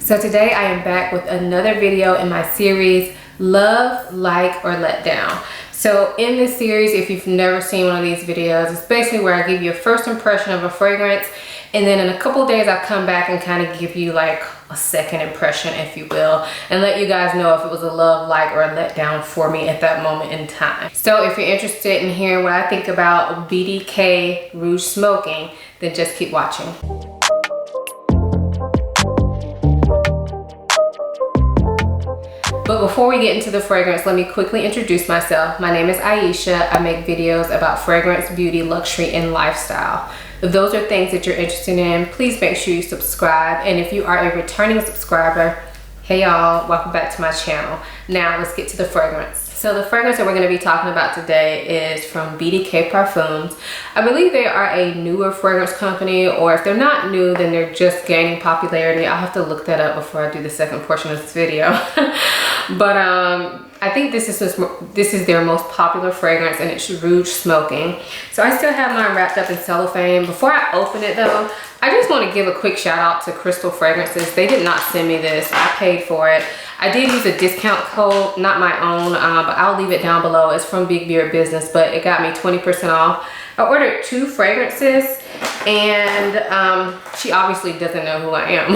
So today I am back with another video in my series, Love, Like, or Let Down. So in this series, if you've never seen one of these videos, it's basically where I give you a first impression of a fragrance, and then in a couple of days I come back and kind of give you like a second impression, if you will, and let you guys know if it was a love, like, or a let down for me at that moment in time. So if you're interested in hearing what I think about BDK Rouge smoking, then just keep watching. But before we get into the fragrance, let me quickly introduce myself. My name is Ayesha. I make videos about fragrance, beauty, luxury, and lifestyle. If those are things that you're interested in, please make sure you subscribe. And if you are a returning subscriber, hey y'all, welcome back to my channel. Now let's get to the fragrance. So the fragrance that we're going to be talking about today is from BDK Parfums. I believe they are a newer fragrance company, or if they're not new, then they're just gaining popularity. I'll have to look that up before I do the second portion of this video. But I think this is their most popular fragrance, and it's Rouge Smoking. So I still have mine wrapped up in cellophane. Before I open it though, I just want to give a quick shout out to Crystal Fragrances. They did not send me this. I paid for it. I did use a discount code, not my own, but I'll leave it down below. It's from Big Beard Business, but it got me 20% off. I ordered 2 fragrances, and she obviously doesn't know who I am.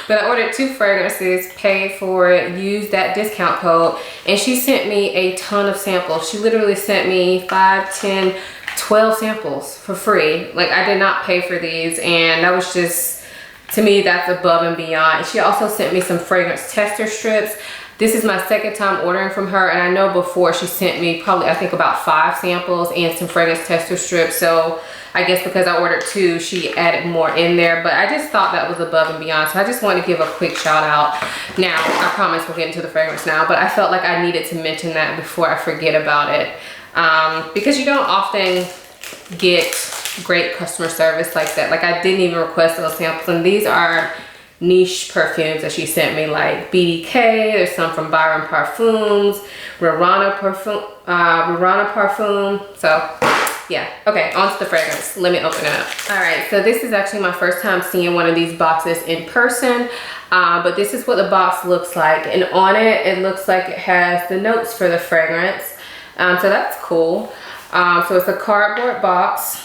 But I ordered 2 fragrances, paid for it, used that discount code, and she sent me a ton of samples. She literally sent me 5, 10, 12 samples for free. Like, I did not pay for these, and that was just, to me, that's above and beyond. She also sent me some fragrance tester strips. This is my second time ordering from her, and I know before she sent me probably, I think, about 5 samples and some fragrance tester strips. So I guess because I ordered 2, she added more in there, but I just thought that was above and beyond. So I just wanted to give a quick shout out. Now, I promise we'll get into the fragrance now, but I felt like I needed to mention that before I forget about it. Because you don't often get great customer service like that. Like, I didn't even request those samples, and these are niche perfumes that she sent me, like BDK. There's some from Byron Parfums, Rurana Parfum. So yeah, okay, on to the fragrance. Let me open it up. All right, so this is actually my first time seeing one of these boxes in person, but this is what the box looks like, and on it, it looks like it has the notes for the fragrance. So that's cool. So it's a cardboard box,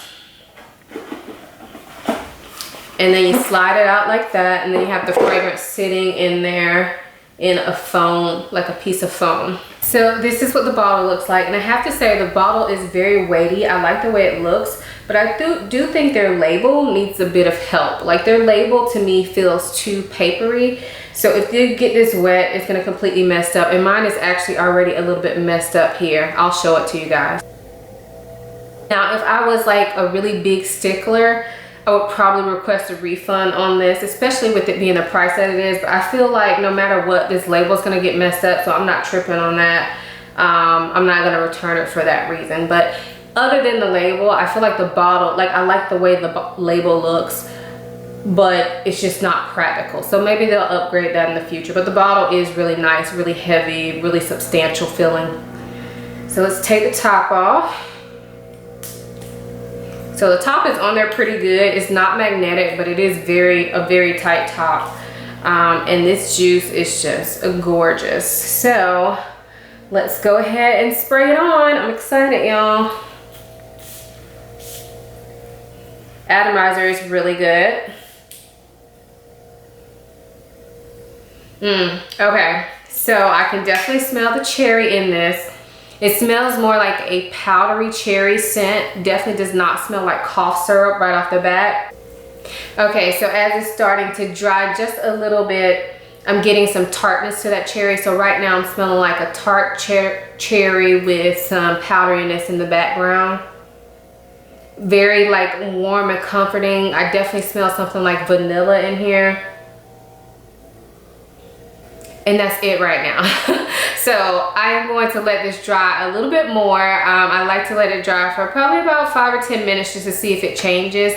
and then you slide it out like that, and then you have the fragrance sitting in there in a foam, like a piece of foam. So this is what the bottle looks like, and I have to say the bottle is very weighty. I like the way it looks, but I do think their label needs a bit of help. Like, their label to me feels too papery. So if you get this wet, it's gonna completely messed up, and mine is actually already a little bit messed up here. I'll show it to you guys. Now, if I was like a really big stickler, I would probably request a refund on this, especially with it being the price that it is. But I feel like no matter what, this label is going to get messed up, so I'm not tripping on that. I'm not going to return it for that reason. But other than the label, I feel like the bottle, like, I like the way the label looks, but it's just not practical. So maybe they'll upgrade that in the future. But the bottle is really nice, really heavy, really substantial feeling. So let's take the top off. So the top is on there pretty good. It's not magnetic, but it is a very tight top. And this juice is just gorgeous. So let's go ahead and spray it on. I'm excited, y'all. Atomizer is really good. Okay, so I can definitely smell the cherry in this. It smells more like a powdery cherry scent. Definitely does not smell like cough syrup right off the bat. Okay, so as it's starting to dry just a little bit, I'm getting some tartness to that cherry. So right now I'm smelling like a tart cherry with some powderiness in the background. Very like warm and comforting. I definitely smell something like vanilla in here. And that's it right now. So I am going to let this dry a little bit more. I like to let it dry for probably about 5 or 10 minutes just to see if it changes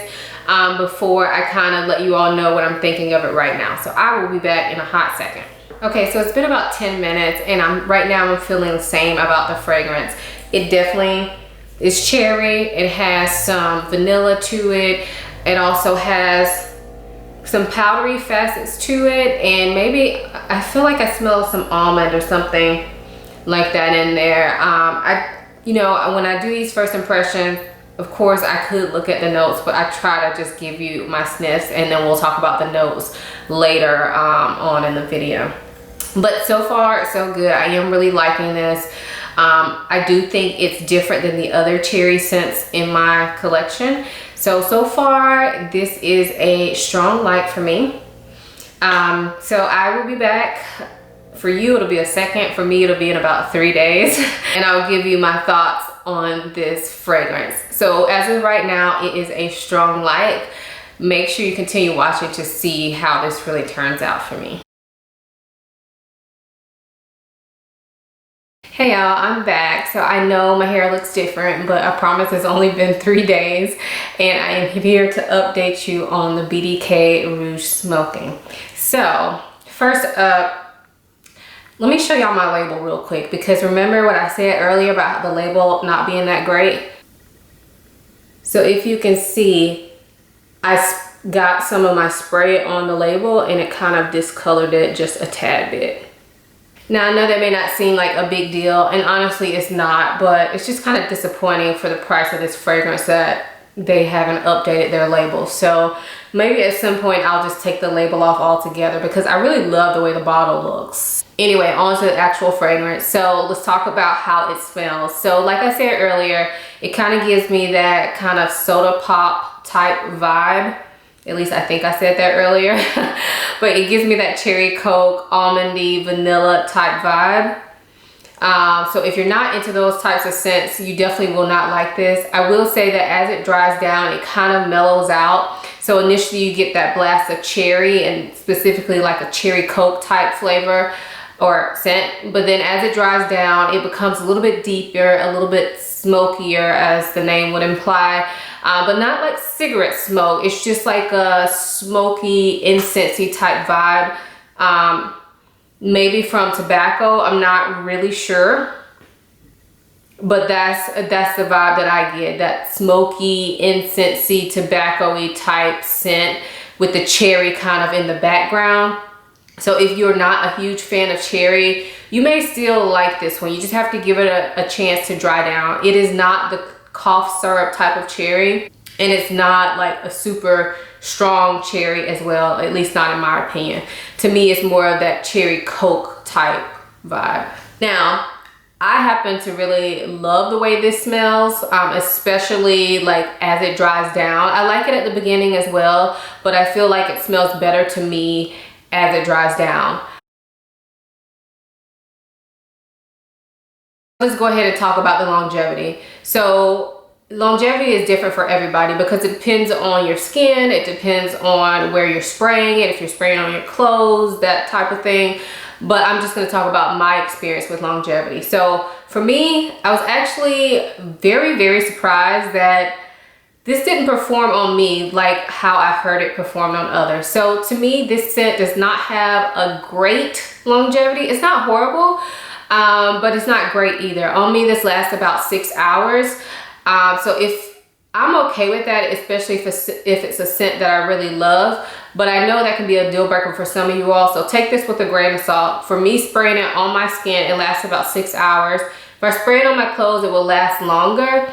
before I kind of let you all know what I'm thinking of it right now. So I will be back in a hot second. Okay, so it's been about 10 minutes, and right now I'm feeling the same about the fragrance. It definitely is cherry. It has some vanilla to it. It also has some powdery facets to it, and maybe I feel like I smell some almond or something like that in there. You know, when I do these first impressions, of course I could look at the notes, but I try to just give you my sniffs, and then we'll talk about the notes later on in the video. But so far so good. I am really liking this. I do think it's different than the other cherry scents in my collection. So far this is a strong like for me. So I will be back. For you, it'll be a second. For me, it'll be in about 3 days. And I'll give you my thoughts on this fragrance. So as of right now, it is a strong like. Make sure you continue watching to see how this really turns out for me. Hey y'all, I'm back. So I know my hair looks different, but I promise it's only been 3 days, and I am here to update you on the BDK Rouge smoking. So first up, let me show y'all my label real quick, because remember what I said earlier about the label not being that great? So if you can see, I got some of my spray on the label and it kind of discolored it just a tad bit. Now I know that may not seem like a big deal, and honestly it's not, but it's just kind of disappointing for the price of this fragrance that they haven't updated their label. So maybe at some point I'll just take the label off altogether, because I really love the way the bottle looks. Anyway, on to the actual fragrance. So let's talk about how it smells. So like I said earlier, it kind of gives me that kind of soda pop type vibe. At least I think I said that earlier. But it gives me that cherry coke, almondy, vanilla type vibe. So if you're not into those types of scents, you definitely will not like this. I will say that as it dries down, it kind of mellows out. So initially you get that blast of cherry, and specifically like a cherry coke type flavor or scent. But then as it dries down, it becomes a little bit deeper, a little bit smokier, as the name would imply. But not like cigarette smoke. It's just like a smoky, incensey type vibe. Maybe from tobacco, I'm not really sure, but that's the vibe that I get, that smoky, incensey, tobacco-y type scent with the cherry kind of in the background. So if you're not a huge fan of cherry, you may still like this one. You just have to give it a chance to dry down. It is not the cough syrup type of cherry, and it's not like a super strong cherry as well, at least not in my opinion. To me, it's more of that cherry coke type vibe. Now, I happen to really love the way this smells, especially like as it dries down. I like it at the beginning as well, but I feel like it smells better to me as it dries down. Let's go ahead and talk about the longevity. So longevity is different for everybody, because it depends on your skin, it depends on where you're spraying it, if you're spraying on your clothes, that type of thing. But I'm just going to talk about my experience with longevity. So for me, I was actually very, very surprised that this didn't perform on me like how I heard it performed on others. So to me, this scent does not have a great longevity. It's not horrible, but it's not great either. On me, this lasts about 6 hours. So if I'm okay with that, especially if it's a scent that I really love, but I know that can be a deal breaker for some of you all. So take this with a grain of salt. For me, spraying it on my skin, it lasts about 6 hours. If I spray it on my clothes, it will last longer.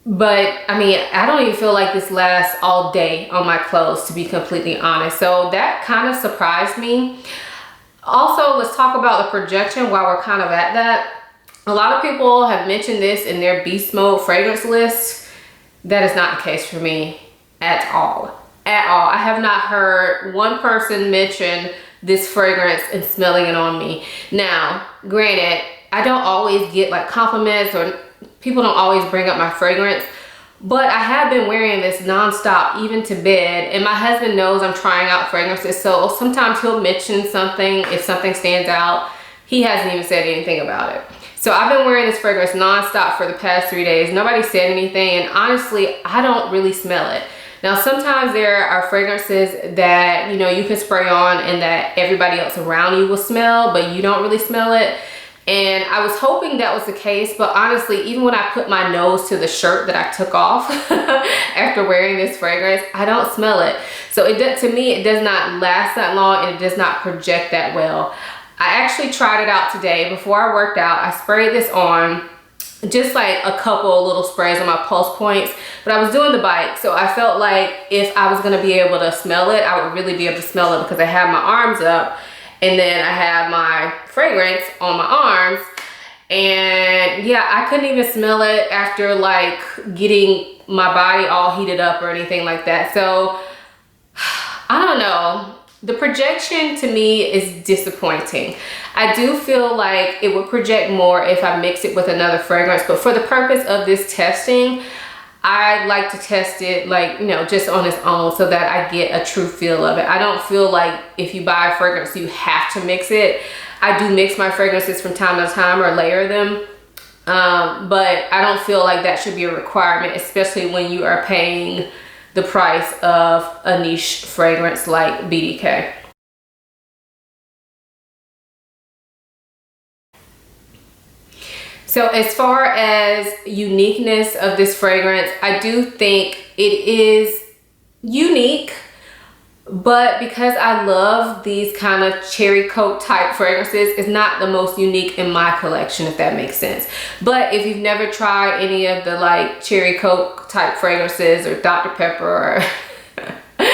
But I mean, I don't even feel like this lasts all day on my clothes, to be completely honest. So that kind of surprised me. Also, let's talk about the projection while we're kind of at that. A lot of people have mentioned this in their beast mode fragrance list. That is not the case for me at all. At all. I have not heard one person mention this fragrance and smelling it on me. Now, granted, I don't always get like compliments, or people don't always bring up my fragrance, but I have been wearing this nonstop, even to bed, and my husband knows I'm trying out fragrances, so sometimes he'll mention something if something stands out. He hasn't even said anything about it. So I've been wearing this fragrance nonstop for the past 3 days. Nobody said anything, and honestly, I don't really smell it. Now, sometimes there are fragrances that, you know, you can spray on and that everybody else around you will smell, but you don't really smell it. And I was hoping that was the case, but honestly, even when I put my nose to the shirt that I took off after wearing this fragrance, I don't smell it. So to me, it does not last that long and it does not project that well. I actually tried it out today. Before I worked out, I sprayed this on, just like a couple little sprays on my pulse points, but I was doing the bike, so I felt like if I was gonna be able to smell it, I would really be able to smell it because I have my arms up and then I have my fragrance on my arms. And yeah, I couldn't even smell it after like getting my body all heated up or anything like that. So I don't know. The projection to me is disappointing. I do feel like it would project more if I mix it with another fragrance, but for the purpose of this testing, I like to test it like, you know, just on its own so that I get a true feel of it. I don't feel like if you buy a fragrance, you have to mix it. I do mix my fragrances from time to time or layer them, but I don't feel like that should be a requirement, especially when you are paying the price of a niche fragrance like BDK. So as far as uniqueness of this fragrance, I do think it is unique, but because I love these kind of cherry coke type fragrances, it's not the most unique in my collection, if that makes sense. But if you've never tried any of the like cherry coke type fragrances or Dr. Pepper or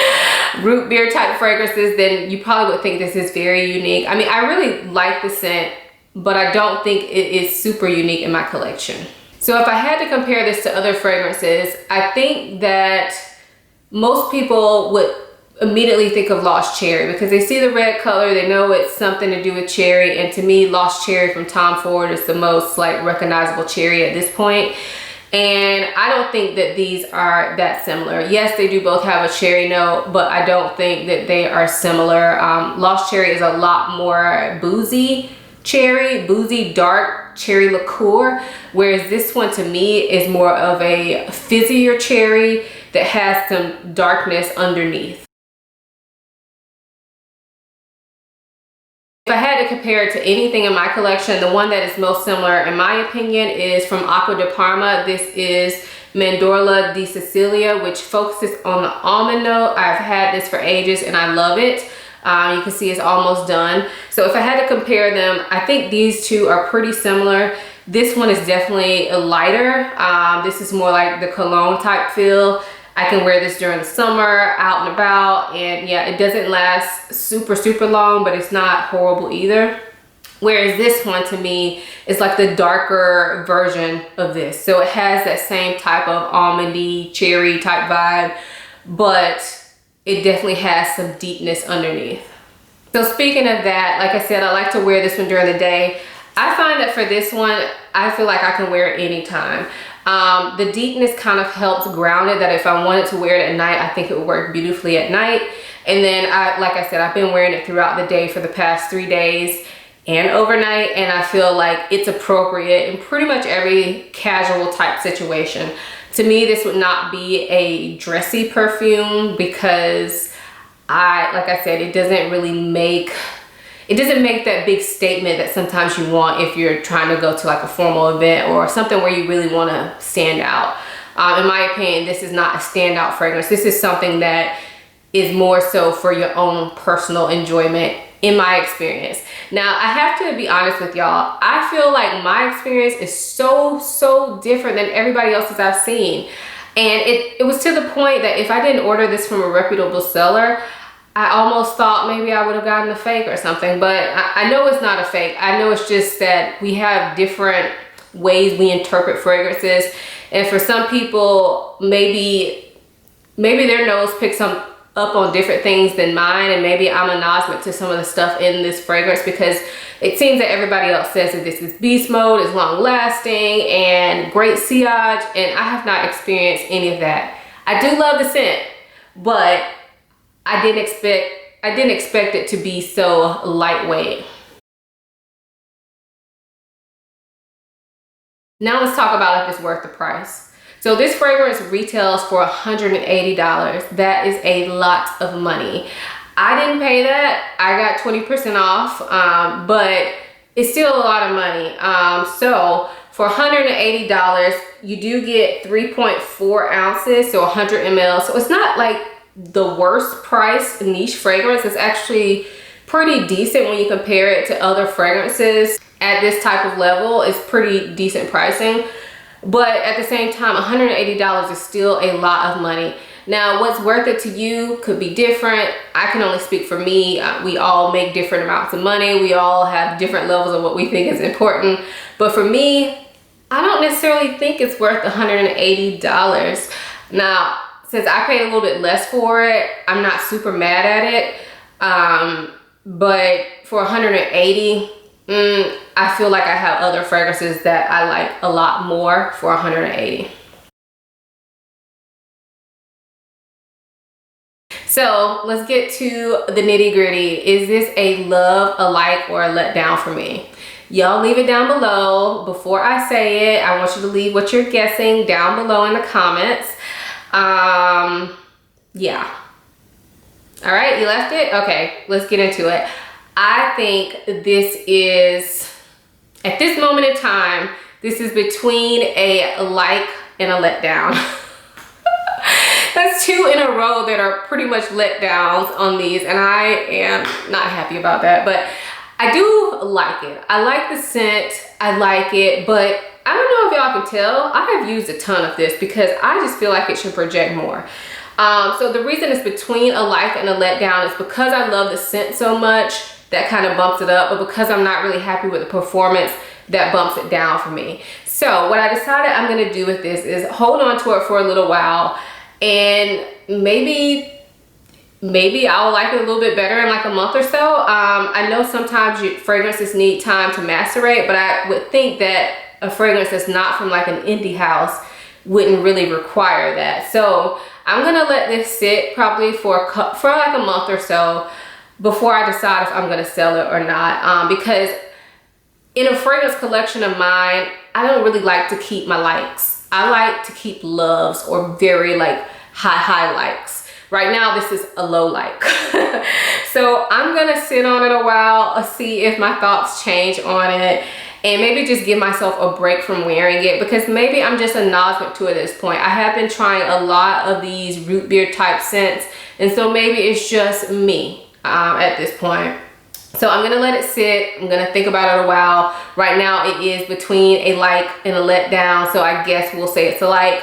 root beer type fragrances, then you probably would think this is very unique. I mean, I really like the scent, but I don't think it is super unique in my collection. So if I had to compare this to other fragrances, I think that most people would immediately think of Lost Cherry because they see the red color, they know it's something to do with cherry, and to me, Lost Cherry from Tom Ford is the most like recognizable cherry at this point. And I don't think that these are that similar. Yes, they do both have a cherry note, but I don't think that they are similar. Lost Cherry is a lot more boozy cherry, boozy dark cherry liqueur, whereas this one to me is more of a fizzier cherry that has some darkness underneath. If I had to compare it to anything in my collection, the one that is most similar in my opinion is from Acqua di Parma. This is Mandorla di Sicilia, which focuses on the almond note. I've had this for ages and I love it. You can see it's almost done. So if I had to compare them, I think these two are pretty similar. This one is definitely a lighter. This is more like the cologne type feel. I can wear this during the summer, out and about, and yeah, it doesn't last super long, but it's not horrible either. Whereas this one to me is like the darker version of this. So it has that same type of almondy, cherry type vibe, but it definitely has some deepness underneath. So speaking of that, like I said, I like to wear this one during the day. I find that for this one, I feel like I can wear it anytime. The deepness kind of helps ground it, that if I wanted to wear it at night, I think it would work beautifully at night. And then, like I said, I've been wearing it throughout the day for the past 3 days and overnight, and I feel like it's appropriate in pretty much every casual type situation. To me, this would not be a dressy perfume because like I said, it doesn't make that big statement that sometimes you want if you're trying to go to like a formal event or something where you really want to stand out. In my opinion, this is not a standout fragrance. This is something that is more so for your own personal enjoyment, in my experience. Now, I have to be honest with y'all. I feel like my experience is so different than everybody else's I've seen. And it was to the point that if I didn't order this from a reputable seller, I almost thought maybe I would have gotten a fake or something, but I know it's not a fake. I know it's just that we have different ways we interpret fragrances. And for some people, maybe their nose picks up on different things than mine, and maybe I'm anosmic to some of the stuff in this fragrance because it seems that everybody else says that this is beast mode, is long lasting, and great sillage, and I have not experienced any of that. I do love the scent, but I didn't expect it to be so lightweight. Now let's talk about if it's worth the price. So this fragrance retails for $180. That is a lot of money. I didn't pay that. I got 20% off, but it's still a lot of money. So for $180, you do get 3.4 ounces, so 100 ml. So it's not like the worst price niche fragrance. It's actually pretty decent when you compare it to other fragrances at this type of level. It's pretty decent pricing, but at the same time, $180 is still a lot of money. Now, what's worth it to you could be different. I can only speak for me. We all make different amounts of money. We all have different levels of what we think is important. But for me, I don't necessarily think it's worth $180. Now, since I paid a little bit less for it, I'm not super mad at it. But for $180, I feel like I have other fragrances that I like a lot more for $180. So let's get to the nitty gritty. Is this a love, a like, or a letdown for me? Y'all leave it down below. Before I say it, I want you to leave what you're guessing down below in the comments. Yeah. All right, you left it? Okay, let's get into it. I think this is, at this moment in time, this is between a like and a letdown. That's 2 in a row that are pretty much letdowns on these, and I am not happy about that, but I do like it. I like the scent, I like it, but I don't know if y'all can tell, I have used a ton of this because I just feel like it should project more. So the reason it's between a like and a letdown is because I love the scent so much, that kind of bumps it up, but because I'm not really happy with the performance, that bumps it down for me. So what I decided I'm gonna do with this is hold on to it for a little while, and maybe I'll like it a little bit better in like a month or so. I know sometimes fragrances need time to macerate, but I would think that a fragrance that's not from like an indie house wouldn't really require that. So I'm gonna let this sit probably for like a month or so before I decide if I'm gonna sell it or not. Because in a fragrance collection of mine, I don't really like to keep my likes. I like to keep loves or very like high likes. Right now, this is a low like. So I'm gonna sit on it a while, see if my thoughts change on it, and maybe just give myself a break from wearing it, because maybe I'm just a novice to it at this point. I have been trying a lot of these root beer type scents, and so maybe it's just me at this point. So I'm gonna let it sit. I'm gonna think about it a while. Right now it is between a like and a letdown, so I guess we'll say it's a like.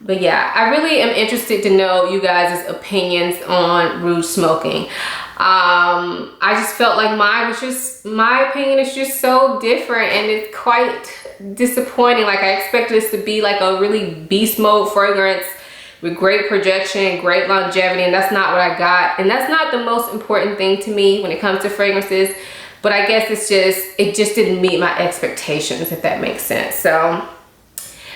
But yeah, I really am interested to know you guys' opinions on Rouge smoking. I just felt like my opinion is just so different, and it's quite disappointing. Like, I expected this to be like a really beast mode fragrance with great projection, great longevity, and that's not what I got. And that's not the most important thing to me when it comes to fragrances, but I guess it just didn't meet my expectations, if that makes sense. So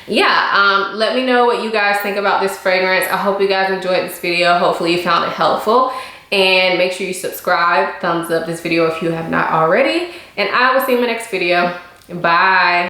yeah, let me know what you guys think about this fragrance. I hope you guys enjoyed this video. Hopefully you found it helpful, and make sure you subscribe, thumbs up this video if you have not already, and I will see you in my next video. Bye.